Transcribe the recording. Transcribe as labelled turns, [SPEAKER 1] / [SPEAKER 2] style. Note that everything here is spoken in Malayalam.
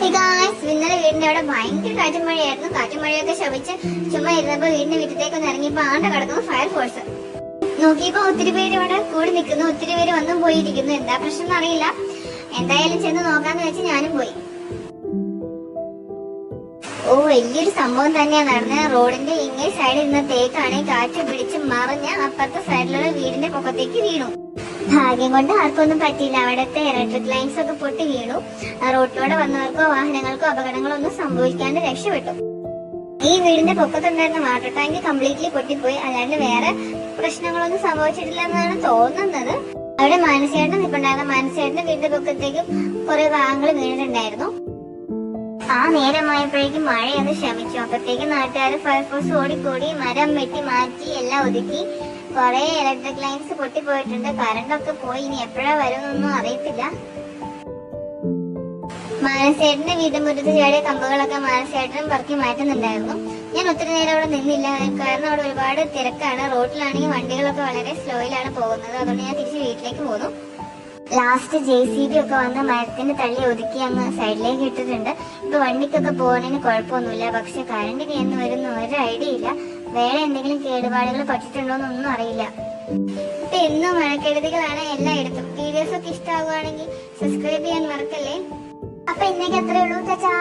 [SPEAKER 1] ഇന്നലെ വീടിന്റെ അവിടെ ഭയങ്കര കാറ്റും മഴയായിരുന്നു. കാറ്റും മഴയൊക്കെ ശമിച്ച് ചുമ്മാ ഇരുന്നപ്പോ വീടിന്റെ വീട്ടിലേക്ക് ഒന്ന് ഇറങ്ങിയപ്പോ ആണ്ട് കിടക്കുന്നു ഫയർഫോഴ്സ്. നോക്കിയപ്പോ ഒത്തിരി പേര് ഇവിടെ കൂടി നിൽക്കുന്നു, ഒത്തിരി പേര് വന്നും പോയിരിക്കുന്നു. എന്താ പ്രശ്നം അറിയില്ല. എന്തായാലും ചെന്ന് നോക്കാന്ന് വെച്ച് ഞാനും പോയി. വലിയൊരു സംഭവം തന്നെയാണ് നടന്നത്. റോഡിന്റെ ഇങ്ങേ സൈഡിൽ നിന്ന് തേക്കാണ് കാറ്റ് പിടിച്ച് മറിഞ്ഞ് അപ്പുറത്തെ സൈഡിലുള്ള വീടിന്റെ പൊക്കത്തേക്ക് വീണു. ഭാഗ്യം കൊണ്ട് ആർക്കൊന്നും പറ്റിയില്ല. അവിടുത്തെ ഇലക്ട്രിക് ലൈൻസ് ഒക്കെ പൊട്ടി വീണു. റോഡിലൂടെ വന്നവർക്കോ വാഹനങ്ങൾക്കോ അപകടങ്ങളോ ഒന്നും സംഭവിക്കാണ്ട് രക്ഷപ്പെട്ടു. ഈ വീടിന്റെ പൊക്കത്തുണ്ടായിരുന്ന വാട്ടർ ടാങ്ക് കംപ്ലീറ്റ്ലി പൊട്ടിപ്പോയി. അല്ലാണ്ട് വേറെ പ്രശ്നങ്ങളൊന്നും സംഭവിച്ചിട്ടില്ല എന്നാണ് തോന്നുന്നത്. അവിടെ മാനസേട്ടൻ നിൽപ്പുണ്ടായിരുന്ന മാനസേട്ടന്റെ വീടിന്റെ പൊക്കത്തേക്കും കുറെ ഭാഗങ്ങൾ വീണിട്ടുണ്ടായിരുന്നു. ആ നേരമായപ്പോഴേക്കും മഴയൊന്ന് ശമിച്ചു. അപ്പത്തേക്ക് നാട്ടുകാർ ഫയർഫോഴ്സ് ഓടിക്കൂടി മരം വെട്ടി മാറ്റി എല്ലാം ഒതുക്കി. കുറെ ഇലക്ട്രിക് ലൈൻസ് പൊട്ടിപ്പോയിട്ടുണ്ട്. കറണ്ടൊക്കെ പോയി. ഇനി എപ്പോഴാ വരുമെന്നൊന്നും അറിയത്തില്ല. മാനസേട്ടന്റെ വീട്ടുമുറ്റത്ത് ചാടിയ കമ്പുകളൊക്കെ മാനസേട്ടനും പറക്കി മാറ്റുന്നുണ്ടായിരുന്നു. ഞാൻ ഒത്തിരി നേരം അവിടെ നിന്നില്ല, കാരണം അവിടെ ഒരുപാട് തിരക്കാണ്. റോഡിലാണെങ്കിൽ വണ്ടികളൊക്കെ വളരെ സ്ലോയിലാണ് പോകുന്നത്. അതുകൊണ്ട് ഞാൻ തിരിച്ച് വീട്ടിലേക്ക് പോന്നു. ലാസ്റ്റ് JCB ഒക്കെ വന്ന് മരത്തിന് തള്ളി ഒതുക്കി അങ്ങ് സൈഡിലേക്ക് ഇട്ടിട്ടുണ്ട്. ഇപ്പൊ വണ്ടിക്കൊക്കെ പോകുന്നതിന് കുഴപ്പമൊന്നുമില്ല. പക്ഷെ കറണ്ടിന് എന്ന് വരുന്ന ഒരു ഐഡിയ ഇല്ല. വേറെ എന്തെങ്കിലും കേടുപാടുകൾ പറ്റിയിട്ടുണ്ടോന്നൊന്നും അറിയില്ല. ഇപ്പൊ എന്നും മഴക്കെടുതികളാണ് എല്ലായിടത്തും. വീഡിയോസ് ഒക്കെ ഇഷ്ടമാകുവാണെങ്കിൽ സബ്സ്ക്രൈബ് ചെയ്യാൻ മറക്കല്ലേ. അപ്പൊ ഇന്നേക്ക് അത്രേ ഉള്ളൂ. ചാച്ചാ.